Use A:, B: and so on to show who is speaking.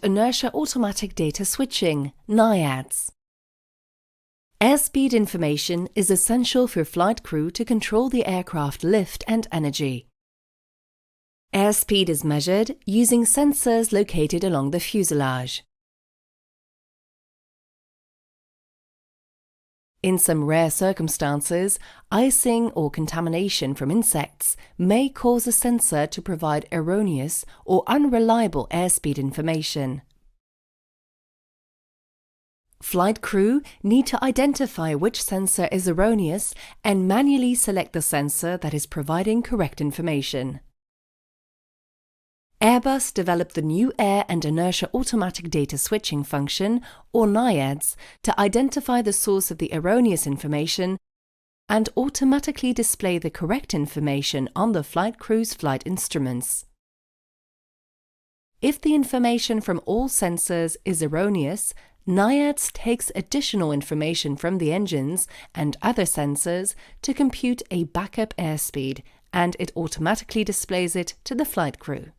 A: Inertia Automatic Data Switching, NAIADS. Airspeed information is essential for flight crew to control the aircraft lift and energy. Airspeed is measured using sensors located along the fuselage. In some rare circumstances, icing or contamination from insects may cause a sensor to provide erroneous or unreliable airspeed information. Flight crew need to identify which sensor is erroneous and manually select the sensor that is providing correct information. Airbus developed the new Air and Inertia Automatic Data Switching function, or NAIADS, to identify the source of the erroneous information and automatically display the correct information on the flight crew's flight instruments. If the information from all sensors is erroneous, NAIADS takes additional information from the engines and other sensors to compute a backup airspeed, and it automatically displays it to the flight crew.